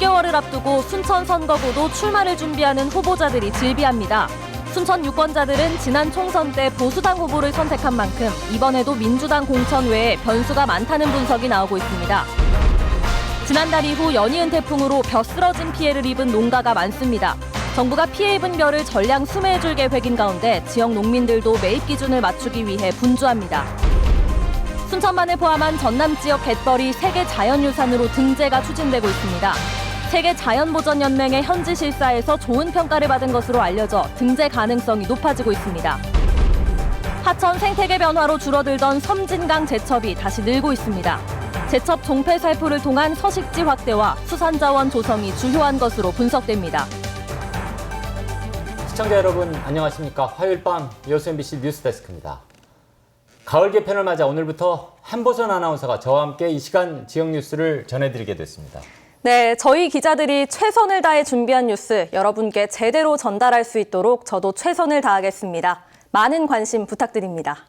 6개월을 앞두고 순천 선거구도 출마를 준비하는 후보자들이 즐비합니다. 순천 유권자들은 지난 총선 때 보수당 후보를 선택한 만큼 이번에도 민주당 공천 외에 변수가 많다는 분석이 나오고 있습니다. 지난달 이후 연이은 태풍으로 벼 쓰러진 피해를 입은 농가가 많습니다. 정부가 피해 입은 벼를 전량 수매해줄 계획인 가운데 지역 농민들도 매입 기준을 맞추기 위해 분주합니다. 순천만을 포함한 전남 지역 갯벌이 세계 자연유산으로 등재가 추진되고 있습니다. 세계자연보전연맹의 현지 실사에서 좋은 평가를 받은 것으로 알려져 등재 가능성이 높아지고 있습니다. 하천 생태계 변화로 줄어들던 섬진강 제첩이 다시 늘고 있습니다. 제첩 종폐 살포를 통한 서식지 확대와 수산자원 조성이 주요한 것으로 분석됩니다. 시청자 여러분 안녕하십니까? 화요일 밤 이호수 MBC 뉴스데스크입니다. 가을 개편을 맞아 오늘부터 한보선 아나운서가 저와 함께 이 시간 지역 뉴스를 전해드리게 됐습니다. 네, 저희 기자들이 최선을 다해 준비한 뉴스 여러분께 제대로 전달할 수 있도록 저도 최선을 다하겠습니다. 많은 관심 부탁드립니다.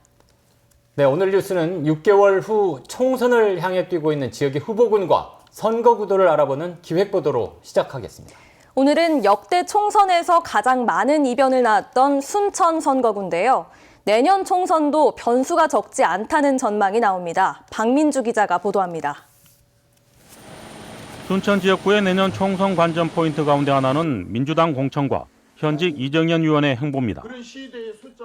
네, 오늘 뉴스는 6개월 후 총선을 향해 뛰고 있는 지역의 후보군과 선거 구도를 알아보는 기획보도로 시작하겠습니다. 오늘은 역대 총선에서 가장 많은 이변을 낳았던 순천 선거구인데요. 내년 총선도 변수가 적지 않다는 전망이 나옵니다. 박민주 기자가 보도합니다. 순천 지역구의 내년 총선 관전 포인트 가운데 하나는 민주당 공천과 현직 이정현 의원의 행보입니다.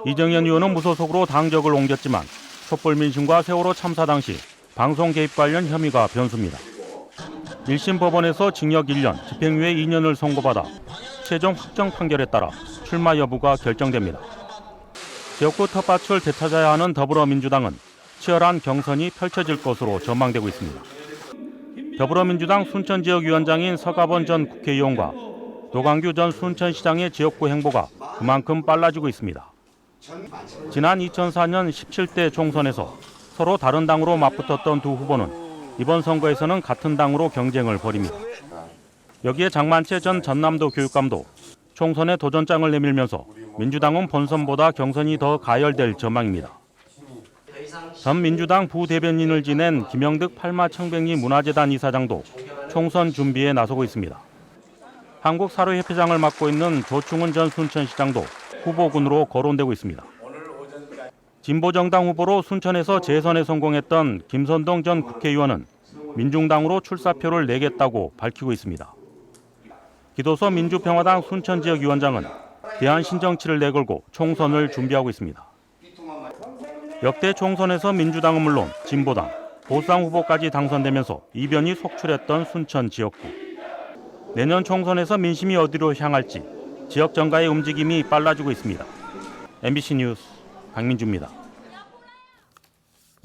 이정현 의원은 무소속으로 당적을 옮겼지만 촛불 민심과 세월호 참사 당시 방송 개입 관련 혐의가 변수입니다. 1심 법원에서 징역 1년, 집행유예 2년을 선고받아 최종 확정 판결에 따라 출마 여부가 결정됩니다. 지역구 텃밭을 되찾아야 하는 더불어민주당은 치열한 경선이 펼쳐질 것으로 전망되고 있습니다. 더불어민주당 순천지역위원장인 서가번 전 국회의원과 노광규 전 순천시장의 지역구 행보가 그만큼 빨라지고 있습니다. 지난 2004년 17대 총선에서 서로 다른 당으로 맞붙었던 두 후보는 이번 선거에서는 같은 당으로 경쟁을 벌입니다. 여기에 장만채 전 전남도 교육감도 총선에 도전장을 내밀면서 민주당은 본선보다 경선이 더 가열될 전망입니다. 전 민주당 부대변인을 지낸 김영득 팔마청백리 문화재단 이사장도 총선 준비에 나서고 있습니다. 한국사료협회장을 맡고 있는 조충은 전 순천시장도 후보군으로 거론되고 있습니다. 진보정당 후보로 순천에서 재선에 성공했던 김선동 전 국회의원은 민중당으로 출사표를 내겠다고 밝히고 있습니다. 기도서 민주평화당 순천지역위원장은 대안신정치를 내걸고 총선을 준비하고 있습니다. 역대 총선에서 민주당은 물론 진보당, 보수당 후보까지 당선되면서 이변이 속출했던 순천 지역구. 내년 총선에서 민심이 어디로 향할지 지역 정가의 움직임이 빨라지고 있습니다. MBC 뉴스 박민주입니다.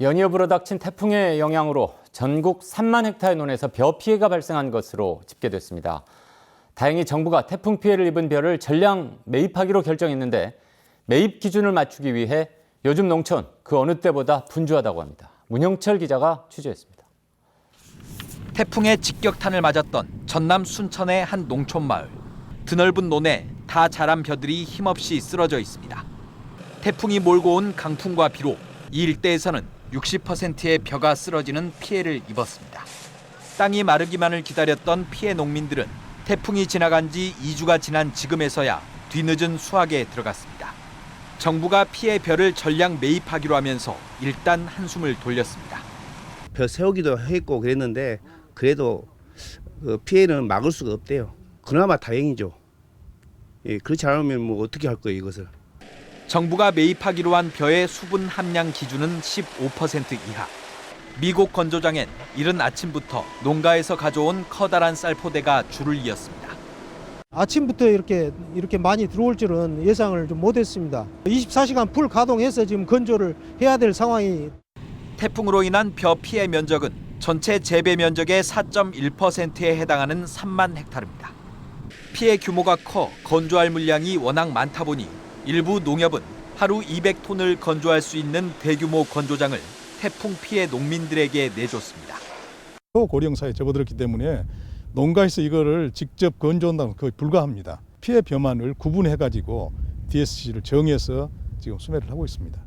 연이어 불어닥친 태풍의 영향으로 전국 3만 헥타르 논에서 벼 피해가 발생한 것으로 집계됐습니다. 다행히 정부가 태풍 피해를 입은 벼를 전량 매입하기로 결정했는데 매입 기준을 맞추기 위해 요즘 농촌 그 어느 때보다 분주하다고 합니다. 문영철 기자가 취재했습니다. 태풍의 직격탄을 맞았던 전남 순천의 한 농촌 마을. 드넓은 논에 다 자란 벼들이 힘없이 쓰러져 있습니다. 태풍이 몰고 온 강풍과 비로 이 일대에서는 60%의 벼가 쓰러지는 피해를 입었습니다. 땅이 마르기만을 기다렸던 피해 농민들은 태풍이 지나간 지 2주가 지난 지금에서야 뒤늦은 수확에 들어갔습니다. 정부가 피해 벼를 전량 매입하기로 하면서 일단 한숨을 돌렸습니다. 벼 세우기도 했고 그랬는데 그래도 피해는 막을 수가 없대요. 그나마 다행이죠. 예, 그렇지 않으면 뭐 어떻게 할 거예요 이것을. 정부가 매입하기로 한 벼의 수분 함량 기준은 15% 이하. 미국 건조장엔 이른 아침부터 농가에서 가져온 커다란 쌀포대가 줄을 이었습니다. 아침부터 이렇게 많이 들어올 줄은 예상을 좀 못했습니다. 24시간 풀 가동해서 지금 건조를 해야 될 상황이. 태풍으로 인한 벼 피해 면적은 전체 재배 면적의 4.1%에 해당하는 3만 헥타르입니다. 피해 규모가 커 건조할 물량이 워낙 많다 보니 일부 농협은 하루 200톤을 건조할 수 있는 대규모 건조장을 태풍 피해 농민들에게 내줬습니다. 고령사에 접어들었기 때문에 농가에서 이거를 직접 건조한다면 거의 불가합니다. 피해 벼만을 구분해가지고 DSC를 정해서 지금 수매를 하고 있습니다.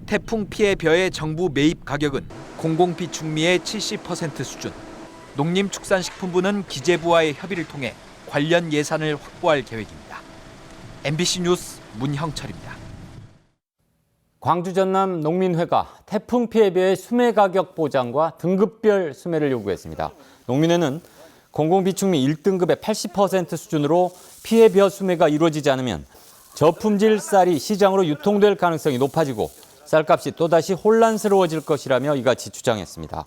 태풍 피해 벼의 정부 매입 가격은 공공비축미의 70% 수준. 농림축산식품부는 기재부와의 협의를 통해 관련 예산을 확보할 계획입니다. MBC 뉴스 문형철입니다. 광주 전남 농민회가 태풍 피해별 수매 가격 보장과 등급별 수매를 요구했습니다. 농민회는 공공비축미 1등급의 80% 수준으로 피해별 수매가 이루어지지 않으면 저품질 쌀이 시장으로 유통될 가능성이 높아지고 쌀값이 또다시 혼란스러워질 것이라며 이같이 주장했습니다.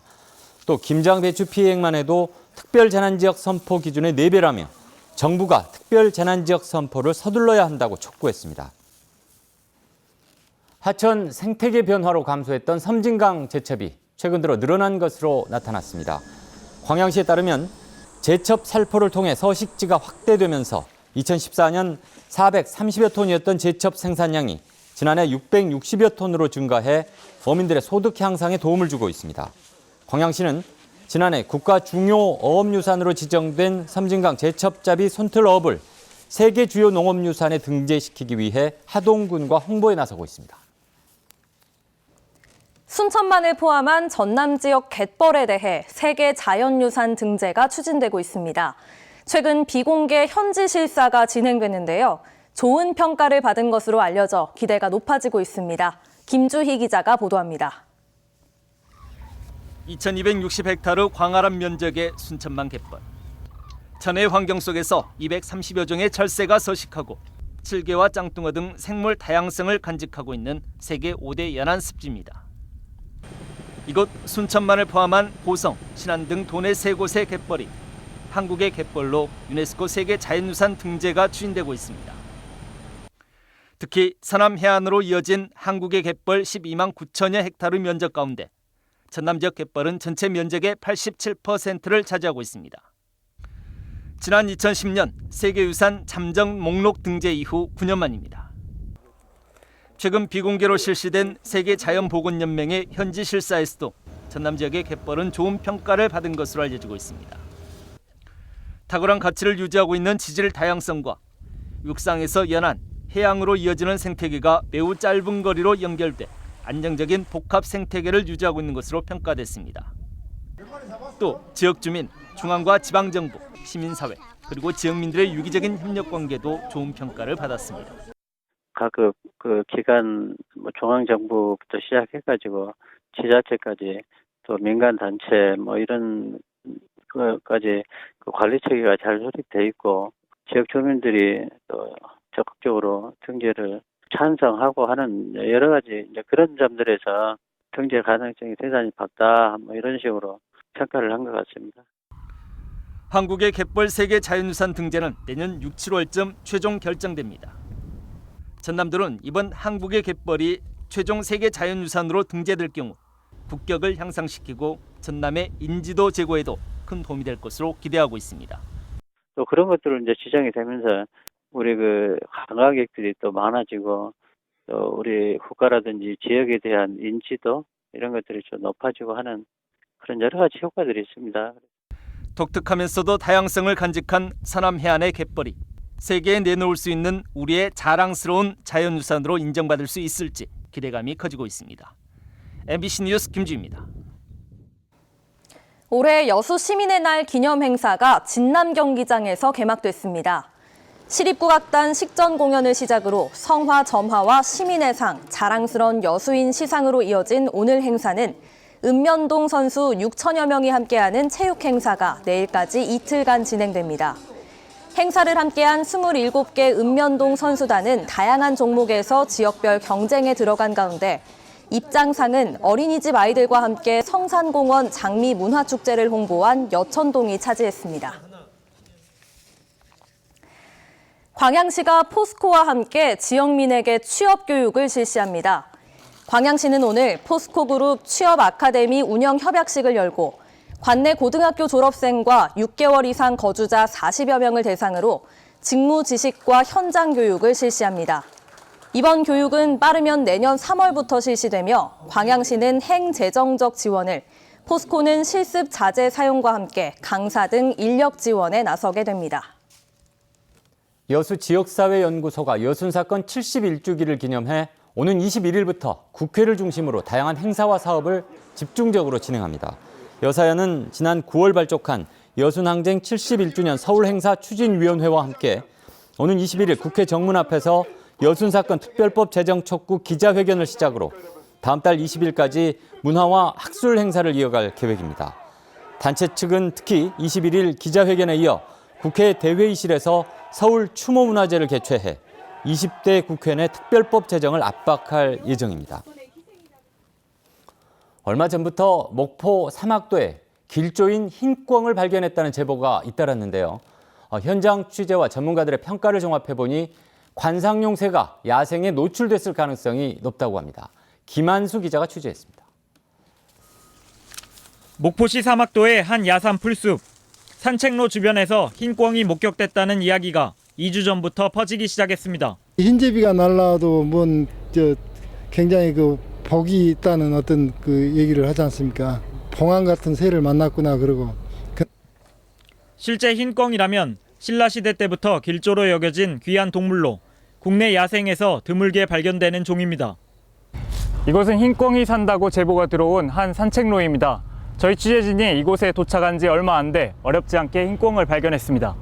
또 김장 배추 피해액만 해도 특별재난지역 선포 기준의 4배라며 정부가 특별재난지역 선포를 서둘러야 한다고 촉구했습니다. 하천 생태계 변화로 감소했던 섬진강 제첩이 최근 들어 늘어난 것으로 나타났습니다. 광양시에 따르면 제첩 살포를 통해 서식지가 확대되면서 2014년 430여 톤이었던 제첩 생산량이 지난해 660여 톤으로 증가해 어민들의 소득 향상에 도움을 주고 있습니다. 광양시는 지난해 국가 중요 어업유산으로 지정된 섬진강 제첩잡이 손틀어업을 세계 주요 농업유산에 등재시키기 위해 하동군과 홍보에 나서고 있습니다. 순천만을 포함한 전남 지역 갯벌에 대해 세계 자연유산 등재가 추진되고 있습니다. 최근 비공개 현지 실사가 진행됐는데요. 좋은 평가를 받은 것으로 알려져 기대가 높아지고 있습니다. 김주희 기자가 보도합니다. 2260헥타르 광활한 면적의 순천만 갯벌. 천혜의 환경 속에서 230여 종의 철새가 서식하고 칠개와 짱뚱어 등 생물 다양성을 간직하고 있는 세계 5대 연안 습지입니다. 이곳 순천만을 포함한 고성, 신안 등 도내 3곳의 갯벌이 한국의 갯벌로 유네스코 세계 자연유산 등재가 추진되고 있습니다. 특히 서남 해안으로 이어진 한국의 갯벌 12만 9천여 헥타르 면적 가운데 전남 지역 갯벌은 전체 면적의 87%를 차지하고 있습니다. 지난 2010년 세계유산 잠정 목록 등재 이후 9년 만입니다. 최근 비공개로 실시된 세계자연보건연맹의 현지 실사에서도 전남 지역의 갯벌은 좋은 평가를 받은 것으로 알려지고 있습니다. 탁월한 가치를 유지하고 있는 지질 다양성과 육상에서 연안, 해양으로 이어지는 생태계가 매우 짧은 거리로 연결돼 안정적인 복합 생태계를 유지하고 있는 것으로 평가됐습니다. 또 지역 주민, 중앙과 지방정부, 시민사회, 그리고 지역민들의 유기적인 협력 관계도 좋은 평가를 받았습니다. 각 기관, 중앙정부부터 시작해가지고 지자체까지 또 민간단체 이런 것까지 관리 체계가 잘 조립돼 있고 지역 주민들이 또 적극적으로 등재를 찬성하고 하는 여러 가지 그런 점들에서 등재 가능성이 대단히 밝다 이런 식으로 평가를 한 것 같습니다. 한국의 갯벌 세계 자연유산 등재는 내년 6, 7월쯤 최종 결정됩니다. 전남도는 이번 한국의 갯벌이 최종 세계 자연유산으로 등재될 경우 국격을 향상시키고 전남의 인지도 제고에도 큰 도움이 될 것으로 기대하고 있습니다. 또 그런 것들을 지정이 되면서 우리 관광객들이 또 많아지고 또 우리 국가라든지 지역에 대한 인지도 이런 것들이 좀 높아지고 하는 그런 여러 가지 효과들이 있습니다. 독특하면서도 다양성을 간직한 서남 해안의 갯벌이 세계에 내놓을 수 있는 우리의 자랑스러운 자연유산으로 인정받을 수 있을지 기대감이 커지고 있습니다. MBC 뉴스 김주희입니다. 올해 여수 시민의 날 기념 행사가 진남 경기장에서 개막됐습니다. 시립국악단 식전 공연을 시작으로 성화, 점화와 시민의 상, 자랑스러운 여수인 시상으로 이어진 오늘 행사는 읍면동 선수 6천여 명이 함께하는 체육 행사가 내일까지 이틀간 진행됩니다. 행사를 함께한 27개 읍면동 선수단은 다양한 종목에서 지역별 경쟁에 들어간 가운데 입장상은 어린이집 아이들과 함께 성산공원 장미문화축제를 홍보한 여천동이 차지했습니다. 광양시가 포스코와 함께 지역민에게 취업 교육을 실시합니다. 광양시는 오늘 포스코그룹 취업 아카데미 운영 협약식을 열고 관내 고등학교 졸업생과 6개월 이상 거주자 40여 명을 대상으로 직무 지식과 현장 교육을 실시합니다. 이번 교육은 빠르면 내년 3월부터 실시되며 광양시는 행재정적 지원을, 포스코는 실습 자재 사용과 함께 강사 등 인력 지원에 나서게 됩니다. 여수 지역사회연구소가 여순사건 71주기를 기념해 오는 21일부터 국회를 중심으로 다양한 행사와 사업을 집중적으로 진행합니다. 여사연은 지난 9월 발족한 여순항쟁 71주년 서울행사 추진위원회와 함께 오는 21일 국회 정문 앞에서 여순사건 특별법 제정 촉구 기자회견을 시작으로 다음 달 20일까지 문화와 학술 행사를 이어갈 계획입니다. 단체 측은 특히 21일 기자회견에 이어 국회 대회의실에서 서울 추모문화제를 개최해 20대 국회내 특별법 제정을 압박할 예정입니다. 얼마 전부터 목포 사막도에 길조인 흰꿩을 발견했다는 제보가 잇따랐는데요. 현장 취재와 전문가들의 평가를 종합해보니 관상용 새가 야생에 노출됐을 가능성이 높다고 합니다. 김한수 기자가 취재했습니다. 목포시 사막도의 한 야산 풀숲. 산책로 주변에서 흰꿩이 목격됐다는 이야기가 2주 전부터 퍼지기 시작했습니다. 흰제비가 날라도 굉장히 복이 있다는 어떤 얘기를 하지 않습니까? 봉황 같은 새를 만났구나 그러고. 실제 흰꿩이라면 신라시대 때부터 길조로 여겨진 귀한 동물로 국내 야생에서 드물게 발견되는 종입니다. 이곳은 흰꿩이 산다고 제보가 들어온 한 산책로입니다. 저희 취재진이 이곳에 도착한 지 얼마 안 돼 어렵지 않게 흰꿩을 발견했습니다.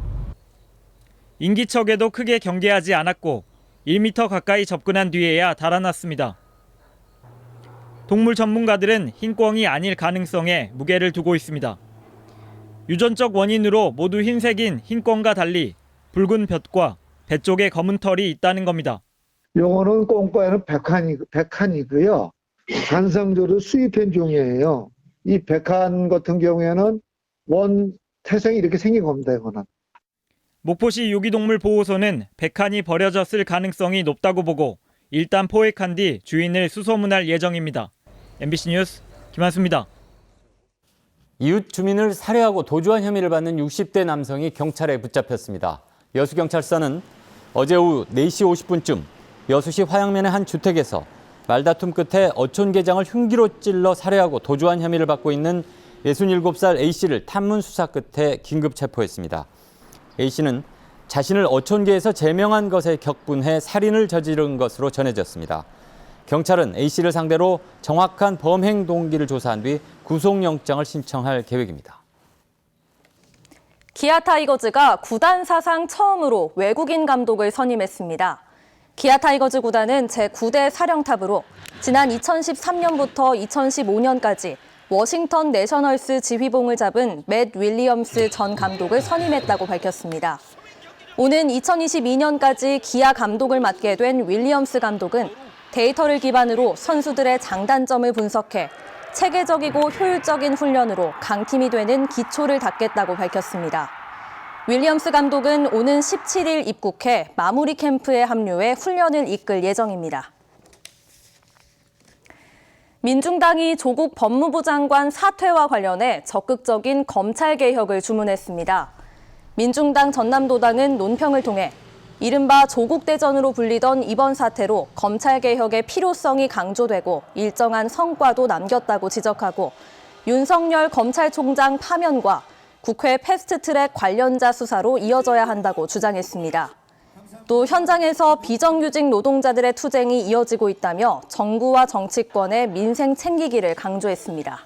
인기척에도 크게 경계하지 않았고 1m 가까이 접근한 뒤에야 달아났습니다. 동물 전문가들은 흰꿩이 아닐 가능성에 무게를 두고 있습니다. 유전적 원인으로 모두 흰색인 흰꿩과 달리 붉은 볕과 배 쪽에 검은 털이 있다는 겁니다. 요거는 꿩과에는 백한이고요. 관성조로 수입한 종이에요. 이 백한 같은 경우에는 원 태생이 이렇게 생긴 겁니다. 이거는. 목포시 유기동물 보호소는 백한이 버려졌을 가능성이 높다고 보고 일단 포획한 뒤 주인을 수소문할 예정입니다. MBC 뉴스 김한수입니다. 이웃 주민을 살해하고 도주한 혐의를 받는 60대 남성이 경찰에 붙잡혔습니다. 여수경찰서는 어제 오후 4시 50분쯤 여수시 화양면의 한 주택에서 말다툼 끝에 어촌계장을 흉기로 찔러 살해하고 도주한 혐의를 받고 있는 67살 A씨를 탐문 수사 끝에 긴급 체포했습니다. A씨는 자신을 어촌계에서 제명한 것에 격분해 살인을 저지른 것으로 전해졌습니다. 경찰은 A씨를 상대로 정확한 범행 동기를 조사한 뒤 구속영장을 신청할 계획입니다. 기아 타이거즈가 구단 사상 처음으로 외국인 감독을 선임했습니다. 기아 타이거즈 구단은 제9대 사령탑으로 지난 2013년부터 2015년까지 워싱턴 내셔널스 지휘봉을 잡은 맷 윌리엄스 전 감독을 선임했다고 밝혔습니다. 오는 2022년까지 기아 감독을 맡게 된 윌리엄스 감독은 데이터를 기반으로 선수들의 장단점을 분석해 체계적이고 효율적인 훈련으로 강팀이 되는 기초를 닦겠다고 밝혔습니다. 윌리엄스 감독은 오는 17일 입국해 마무리 캠프에 합류해 훈련을 이끌 예정입니다. 민중당이 조국 법무부 장관 사퇴와 관련해 적극적인 검찰개혁을 주문했습니다. 민중당 전남도당은 논평을 통해 이른바 조국대전으로 불리던 이번 사태로 검찰개혁의 필요성이 강조되고 일정한 성과도 남겼다고 지적하고 윤석열 검찰총장 파면과 국회 패스트트랙 관련자 수사로 이어져야 한다고 주장했습니다. 또 현장에서 비정규직 노동자들의 투쟁이 이어지고 있다며 정부와 정치권의 민생 챙기기를 강조했습니다.